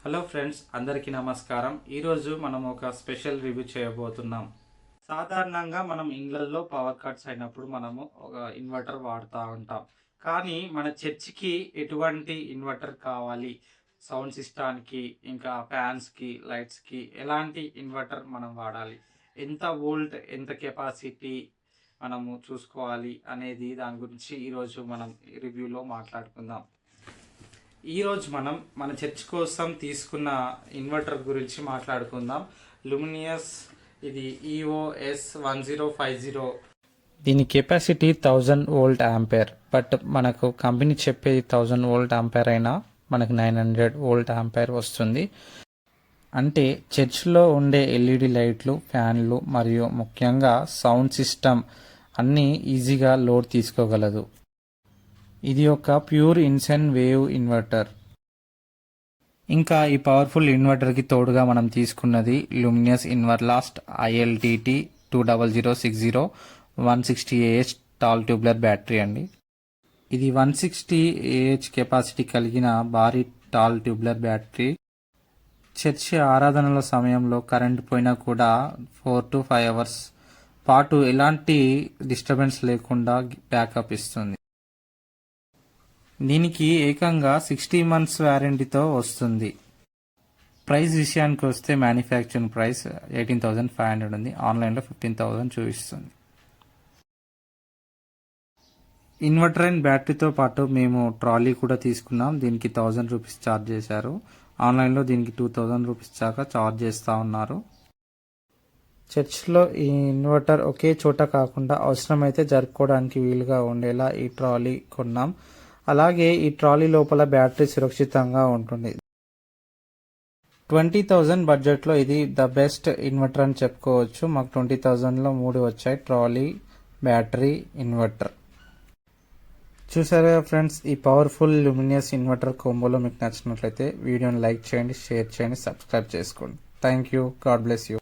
Hello friends, అందరికీ నమస్కారం. ఈరోజు మనం ఒక స్పెషల్ రివ్యూ చేయబోతున్నాం. సాధారణంగా మనం ఇళ్లల్లో పవర్ కట్స్ అయినప్పుడు మనము ఒక ఇన్వర్టర్ వాడుతూ ఉంటాం. కానీ మన చర్చికి ఎటువంటి ఇన్వర్టర్ కావాలి, సౌండ్ సిస్టానికి, ఇంకా ఫ్యాన్స్కి, లైట్స్కి ఎలాంటి ఇన్వర్టర్ మనం వాడాలి, ఎంత వోల్ట్, ఎంత కెపాసిటీ మనము చూసుకోవాలి అనేది దాని గురించి ఈరోజు మనం రివ్యూలో మాట్లాడుకుందాం. ఈరోజు మనం మన చర్చ్ కోసం తీసుకున్న ఇన్వర్టర్ గురించి మాట్లాడుకుందాం. లుమినియస్, ఇది EOS 1050. దీని కెపాసిటీ 1000 వోల్ట్ యాంపేర్. బట్ మనకు కంపెనీ చెప్పేది 1000 వోల్ట్ యాంపేర్ అయినా మనకు 900 వోల్ట్ యాంపేర్ వస్తుంది. అంటే చర్చ్లో ఉండే LED లైట్లు, ఫ్యాన్లు మరియు ముఖ్యంగా సౌండ్ సిస్టమ్ అన్నీ ఈజీగా లోడ్ తీసుకోగలదు. ఇది ఒక ప్యూర్ ఇన్సైన్ వేవ్ ఇన్వర్టర్. ఇంకా ఈ పవర్ఫుల్ ఇన్వర్టర్కి తోడుగా మనం తీసుకున్నది Luminous Inverlast ILTT 20060 160Ah tall tubular battery అండి. ఇది 160Ah కెపాసిటీ కలిగిన భారీ టాల్ ట్యూబ్లర్ బ్యాటరీ. చర్చి ఆరాధనల సమయంలో కరెంట్ పోయినా కూడా 4 to 5 hours పాటు ఎలాంటి డిస్టర్బెన్స్ లేకుండా బ్యాకప్ ఇస్తుంది. దీనికి ఏకంగా 60 months వ్యారంటీతో వస్తుంది. ప్రైస్ విషయానికి వస్తే మ్యానుఫ్యాక్చరింగ్ ప్రైస్ 18,500 ఉంది. ఆన్లైన్లో 15,000 చూపిస్తుంది. ఇన్వర్టర్ అండ్ బ్యాటరీతో పాటు మేము ట్రాలీ కూడా తీసుకున్నాం. దీనికి 1000 రూపీస్ ఛార్జ్ చేశారు. ఆన్లైన్లో దీనికి 2000 రూపీస్ దాకా ఛార్జ్ చేస్తూ ఉన్నారు. చర్చ్లో ఈ ఇన్వర్టర్ ఒకే చోట కాకుండా అవసరమైతే జరుపుకోవడానికి వీలుగా ఉండేలా ఈ ట్రాలీ కొన్నాం. అలాగే ఈ ట్రాలీ లోపల బ్యాటరీ సురక్షితంగా ఉంటుంది. 20,000 బడ్జెట్లో ఇది ద బెస్ట్ ఇన్వర్టర్ అని చెప్పుకోవచ్చు. మాకు 20,000లో 3 వచ్చాయి: ట్రాలీ, బ్యాటరీ, ఇన్వర్టర్. చూసారా ఫ్రెండ్స్, ఈ పవర్ఫుల్ లుమినియస్ ఇన్వర్టర్ కోంబోలో మీకు నచ్చినట్లయితే వీడియోని లైక్ చేయండి, షేర్ చేయండి, సబ్స్క్రైబ్ చేసుకోండి. Thank you. God bless you.